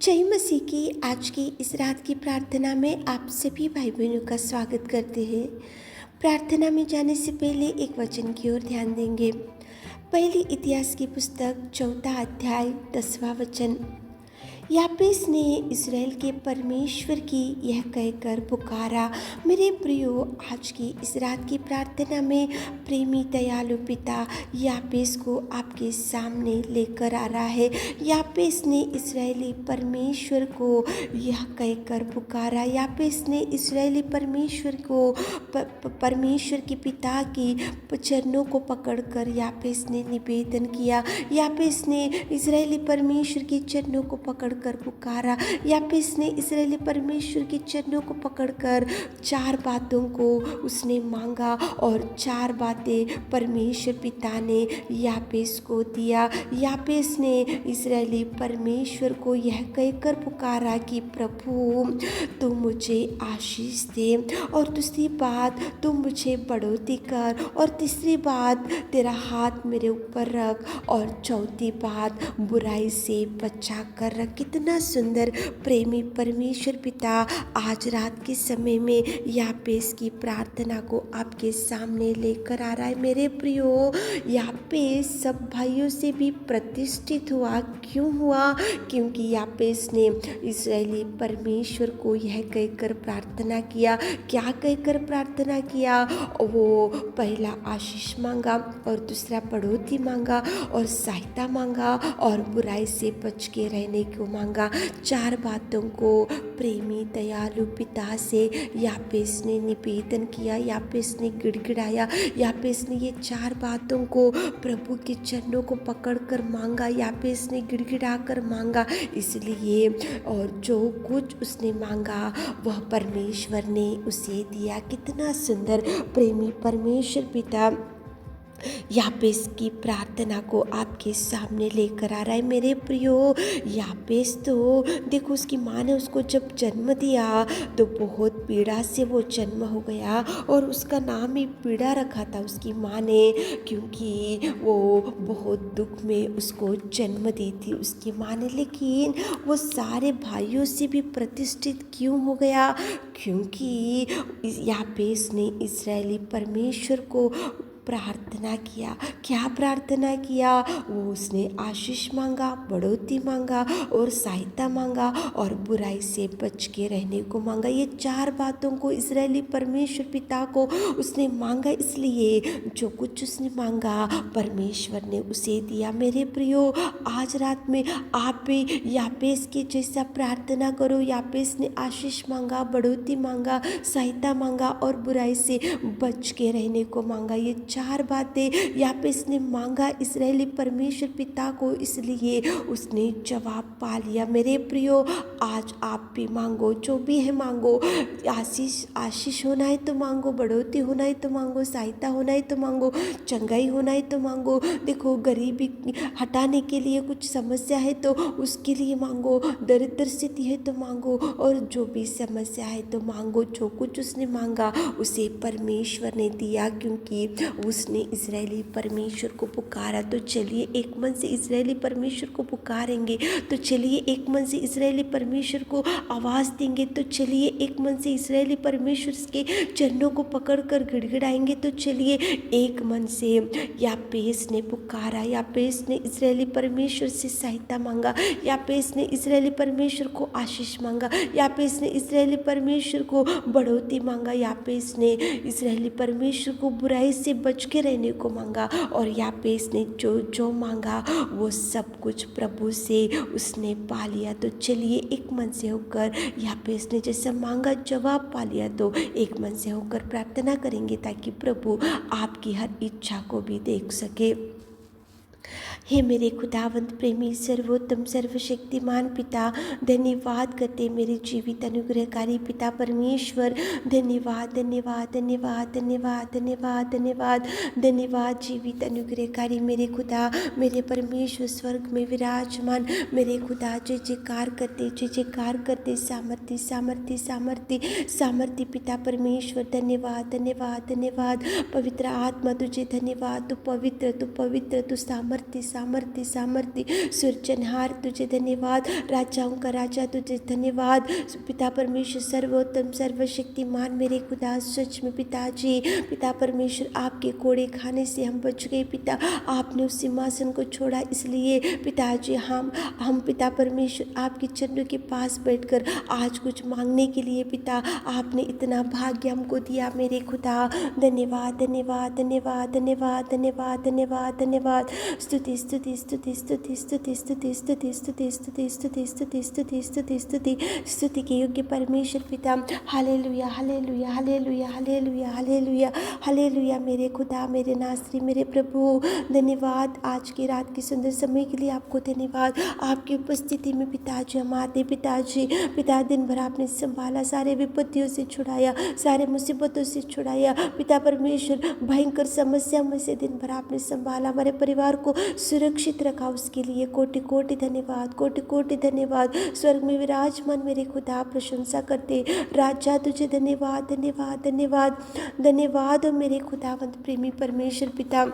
जय मसीह की आज की इस रात की प्रार्थना में आप सभी भाई बहनों का स्वागत करते हैं। प्रार्थना में जाने से पहले एक वचन की ओर ध्यान देंगे। पहली इतिहास की पुस्तक 4 अध्याय 10वां वचन। यापेस ने इस्राएल के परमेश्वर की यह कहकर पुकारा। मेरे प्रियो, आज की इस रात की प्रार्थना में प्रेमी दयालु पिता यापेस को आपके सामने लेकर आ रहा है। यापेस ने इस्राएली परमेश्वर को यह कहकर पुकारा। यापेस ने इस्राएली परमेश्वर को परमेश्वर के पिता की चरणों को पकड़कर यापेस ने निवेदन किया। यापेस ने इस्राएली परमेश्वर के चरणों को पकड़कर पुकारा। यापेस ने इस्राएली परमेश्वर के चरणों को पकड़कर 4 बातों को उसने मांगा और 4 बातें परमेश्वर पिता ने यापेस को दिया। यापेस ने इस्राएली परमेश्वर को यह कहकर पुकारा कि प्रभु तू मुझे आशीष दे, और दूसरी बात तू मुझे बढ़ोतरी कर, और तीसरी बात तेरा हाथ मेरे ऊपर रख, और चौथी बात बुराई से बचा कर रख। कितना सुंदर प्रेमी परमेश्वर पिता आज रात के समय में यापेस की प्रार्थना को आपके सामने लेकर आ रहा है। मेरे प्रियो, यापेस सब भाइयों से भी प्रतिष्ठित हुआ। क्यों हुआ? क्योंकि यापेस ने इस्राएली परमेश्वर को यह कहकर प्रार्थना किया। क्या कहकर प्रार्थना किया? वो पहला आशीष मांगा, और दूसरा बढ़ोतरी मांगा, और सहायता मांगा, और बुराई से बच के रहने को मांगा। 4 बातों को प्रेमी दयालु पिता से यापेस ने निवेदन किया। यापेस ने गिड़गिड़ाया। यापेस ने ये 4 बातों को प्रभु के चरणों को पकड़कर मांगा। यापेस ने गिड़गिड़ा कर मांगा। इसलिए और जो कुछ उसने मांगा वह परमेश्वर ने उसे दिया। कितना सुंदर प्रेमी परमेश्वर पिता यापेस की प्रार्थना को आपके सामने लेकर आ रहा है। मेरे प्रियो, यापेस तो देखो, उसकी माँ ने उसको जब जन्म दिया तो बहुत पीड़ा से वो जन्म हो गया, और उसका नाम ही पीड़ा रखा था उसकी माँ ने, क्योंकि वो बहुत दुख में उसको जन्म दी थी उसकी माँ ने। लेकिन वो सारे भाइयों से भी प्रतिष्ठित क्यों हो गया? क्योंकि यापेस ने इस्राएली परमेश्वर को प्रार्थना किया। क्या प्रार्थना किया? वो उसने आशीष मांगा, बढ़ोतरी मांगा, और सहायता मांगा, और बुराई से बच के रहने को मांगा। ये 4 बातों को इस्राएली परमेश्वर पिता को उसने मांगा। इसलिए जो कुछ उसने मांगा परमेश्वर ने उसे दिया। मेरे प्रियो, आज रात में आप भी यापेस के जैसा प्रार्थना करो। यापेस ने आशीष मांगा, बढ़ोतरी मांगा, सहायता मांगा, और बुराई से बच के रहने को मांगा। ये 4 बातें यापेस ने मांगा इस्राएली परमेश्वर पिता को, इसलिए उसने जवाब पा लिया। मेरे प्रियो, आज आप भी मांगो, जो भी है मांगो। आशीष होना है तो मांगो, बढ़ोतरी होना है तो मांगो, सहायता होना है तो मांगो, चंगाई होना है तो मांगो। देखो, गरीबी हटाने के लिए कुछ समस्या है तो उसके लिए मांगो, दरिद्र स्थिति है तो मांगो, और जो भी समस्या है तो मांगो। जो कुछ उसने मांगा उसे परमेश्वर ने दिया, क्योंकि उसने इस्राएली परमेश्वर को पुकारा। तो चलिए एक मन से इस्राएली परमेश्वर को पुकारेंगे, तो चलिए एक मन से इस्राएली परमेश्वर को आवाज़ देंगे, तो चलिए एक मन से इस्राएली परमेश्वर के चरणों को पकड़कर गिड़गिड़ाएंगे, तो चलिए एक मन से। यापेस ने पुकारा, यापेस ने इस्राएली परमेश्वर से सहायता मांगा, यापेस ने इस्राएली परमेश्वर को आशीष मांगा, यापेस ने इस्राएली परमेश्वर को बढ़ोतरी मांगा, यापेस ने इस्राएली परमेश्वर को बुराई से बच के रहने को मांगा, और यापेस ने जो जो मांगा वो सब कुछ प्रभु से उसने पा लिया। तो चलिए एक मन से होकर, यापेस ने जैसा मांगा जवाब पा लिया, तो एक मन से होकर प्रार्थना करेंगे ताकि प्रभु आपकी हर इच्छा को भी देख सके। हे मेरे खुदावंत प्रेमी सर्वोत्तम सर्वशक्तिमान पिता, धन्यवाद करते मेरे जीवित अनुग्रहकारी पिता परमेश्वर। धन्यवाद धन्यवाद धन्यवाद धन्यवाद धन्यवाद धन्यवाद धन्यवाद जीवित अनुग्रहकारी मेरे खुदा, मेरे परमेश्वर स्वर्ग में विराजमान मेरे खुदा। जय जयकार करते, जय जयकार करते। सामर्थ्य सामर्थ्य सामर्थ्य सामर्थ्य पिता परमेश्वर, धन्यवाद धन्यवाद धन्यवाद। पवित्र आत्मा तुझे धन्यवाद। तू पवित्र, तू पवित्र, तू सामर्थ्य सामर्थ्य सामर्थ्य, सृजनहार तुझे धन्यवाद, राजाओं का राजा तुझे धन्यवाद। पिता परमेश्वर सर्वोत्तम सर्वशक्तिमान मेरे खुदा, सच में पिताजी, पिता परमेश्वर आपके कोड़े खाने से हम बच गए पिता। आपने उस सिंहासन को छोड़ा, इसलिए पिताजी हम पिता परमेश्वर आपके चरणों के पास बैठकर आज कुछ मांगने के लिए पिता आपने इतना भाग्य हमको दिया मेरे खुदा। धन्यवाद धन्यवाद धन्यवाद धन्यवाद धन्यवाद धन्यवाद धन्यवाद। स्तुति स्तुति स्तुति स्तुति स्तुति स्तुति स्तुति स्तुति स्तुति स्तुति स्तुति स्तुति स्तुति स्तुति स्तुति के योग्य परमेश्वर पिता। Hallelujah hallelujah hallelujah hallelujah hallelujah hallelujah मेरे खुदा, मेरे नासरी, मेरे प्रभु। धन्यवाद आज की रात के सुंदर समय के लिए आपको धन्यवाद। आपकी उपस्थिति में पिताजी हम आते पिताजी। पिता दिन भर आपने संभाला, सारे विपत्तियों से छुड़ाया, सारे मुसीबतों से छुड़ाया पिता परमेश्वर। भयंकर समस्या में से दिन भर आपने संभाला, हमारे परिवार को सुरक्षित रखा, उसके लिए कोटि कोटि धन्यवाद, कोटि कोटि धन्यवाद। स्वर्ग में विराजमान मेरे खुदा प्रशंसा करते राजा तुझे धन्यवाद धन्यवाद धन्यवाद धन्यवाद। और मेरे खुदावंत प्रेमी परमेश्वर पिता,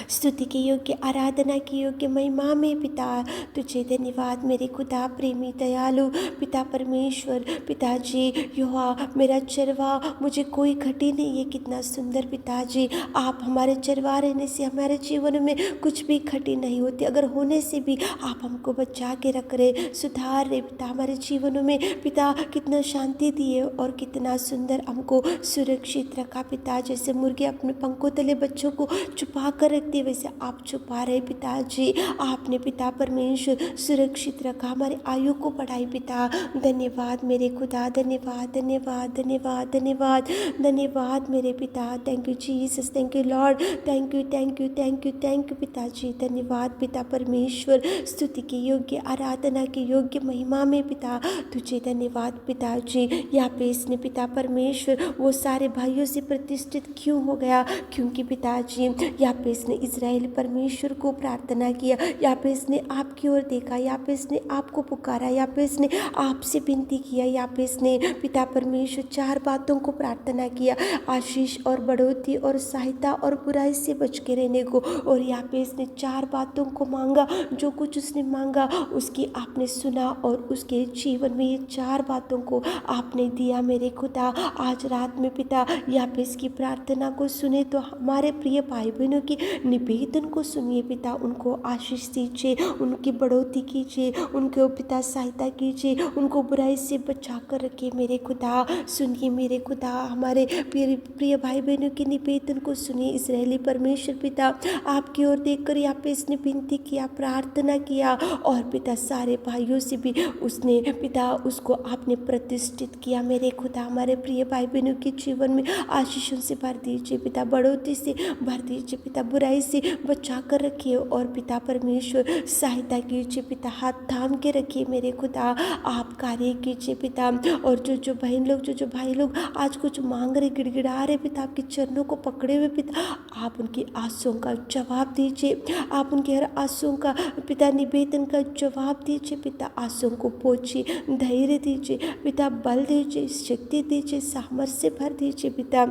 स्तुति के योग्य, आराधना के योग्य, महिमा में पिता तुझे धन्यवाद मेरे खुदा प्रेमी दयालु पिता परमेश्वर। पिताजी यहोवा मेरा चरवा, मुझे कोई घटी नहीं है। कितना सुंदर पिताजी, आप हमारे चरवा रहने से हमारे जीवन में कुछ भी घटी नहीं होती, अगर होने से भी आप हमको बचा के रख रहे, सुधार रहे पिता हमारे जीवनों में पिता। कितना शांति दिए और कितना सुंदर हमको सुरक्षित रखा पिता। जैसे मुर्गे अपने पंखों तले बच्चों को छुपा कर रखते, वैसे आप छुपा रहे पिताजी। आपने पिता परमेश्वर सुरक्षित रखा, हमारे आयु को बढ़ाई पिता। धन्यवाद मेरे खुदा, धन्यवाद धन्यवाद धन्यवाद धन्यवाद धन्यवाद मेरे पिता। Thank you Jesus, thank you Lord, thank you thank you thank you thank you पिताजी। धन्यवाद पिता परमेश्वर, स्तुति के योग्य, आराधना के योग्य, महिमा में पिता तुझे धन्यवाद पिताजी। यहाँ पे इसने पिता परमेश्वर वो सारे भाइयों से प्रतिष्ठित क्यों हो गया? क्योंकि पिताजी यहाँ पे इसने इज़राइल परमेश्वर को प्रार्थना किया, यहाँ पे इसने आपकी ओर देखा, यहाँ पे इसने आपको पुकारा, यहाँ पे इसने आपसे विनती किया, यहाँ पे इसने पिता परमेश्वर चार बातों को प्रार्थना किया, आशीष और बढ़ोतरी और सहायता और बुराई से बच के रहने को। और यहाँ पे इसने चार बातों को मांगा, जो कुछ उसने मांगा उसकी आपने सुना और उसके जीवन में ये चार बातों को आपने दिया मेरे खुदा। आज रात में पिता यहाँ पे इसकी प्रार्थना को सुने तो हमारे प्रिय भाई बहनों की निवेदन को सुनिए पिता, उनको आशीष दीजिए, उनकी बढ़ोतरी कीजिए, उनको पिता सहायता कीजिए, उनको बुराई से बचा कर रखिए मेरे खुदा। सुनिए मेरे खुदा, हमारे प्रिय भाई बहनों के निवेदन को सुनिए। इज़राइली परमेश्वर पिता आपकी ओर देखकर यहाँ पे इसने विनती किया, प्रार्थना किया और पिता सारे भाइयों से भी उसने पिता उसको आपने प्रतिष्ठित किया मेरे खुदा। हमारे प्रिय भाई बहनों के जीवन में आशीषों से भर दीजिए पिता, बढ़ोतरी से भर दीजिए पिता, बुराई से बचा कर रखिए और पिता परमेश्वर सहायता कीजिए पिता, हाथ थाम के रखिए मेरे खुदा। आप कार्य कीजिए पिता। और जो बहन लोग, जो भाई लोग आज कुछ मांग रहे, गिड़गिड़ा रहे पिता, आपके चरणों को पकड़े हुए पिता, आप उनकी आंसुओं का जवाब दीजिए, आप उनके हर आंसुओं का पिता निवेदन का जवाब दीजिए पिता। आंसुओं को पोछिए, धैर्य दीजिए पिता, बल दीजिए, शक्ति दीजिए, सामर्थ्य भर दीजिए पिता।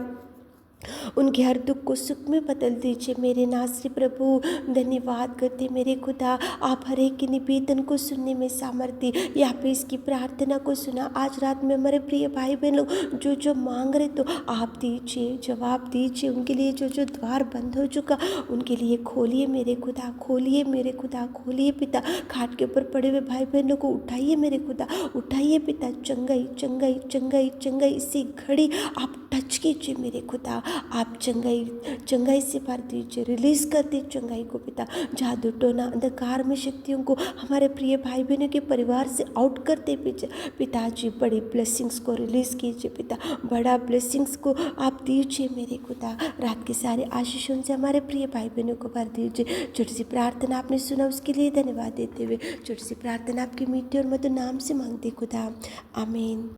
उनके हर दुख को सुख में बदल दीजिए मेरे नासरी प्रभु। धन्यवाद करते मेरे खुदा, आप हर एक के निवेदन को सुनने में सामर्थ्य, यहाँ पे इसकी प्रार्थना को सुना। आज रात में हमारे प्रिय भाई बहन लोग जो मांग रहे तो आप दीजिए, जवाब दीजिए। उनके लिए जो द्वार बंद हो चुका उनके लिए खोलिए मेरे खुदा, खोलिए मेरे खुदा, खोलिए पिता। खाट के ऊपर पड़े हुए भाई बहनों को उठाइए मेरे खुदा, उठाइए पिता। चंगाई चंगाई चंगाई चंगाई इसी घड़ी आप टच कीजिए मेरे खुदा, आप चंगाई से भर दीजिए, रिलीज कर दीजिए चंगाई को पिता। जादू टोना अंधकार में शक्तियों को हमारे प्रिय भाई बहनों के परिवार से आउट करते पिताजी। बड़ी ब्लेसिंग्स को रिलीज कीजिए पिता, बड़ा ब्लेसिंग्स को आप दीजिए मेरे खुदा। रात के सारे आशीषों से हमारे प्रिय भाई बहनों को भर दीजिए। छोटी सी प्रार्थना आपने सुना उसके लिए धन्यवाद देते हुए छोटी सी प्रार्थना आपके मीठे और मधुर नाम से मांगते खुदा, आमीन।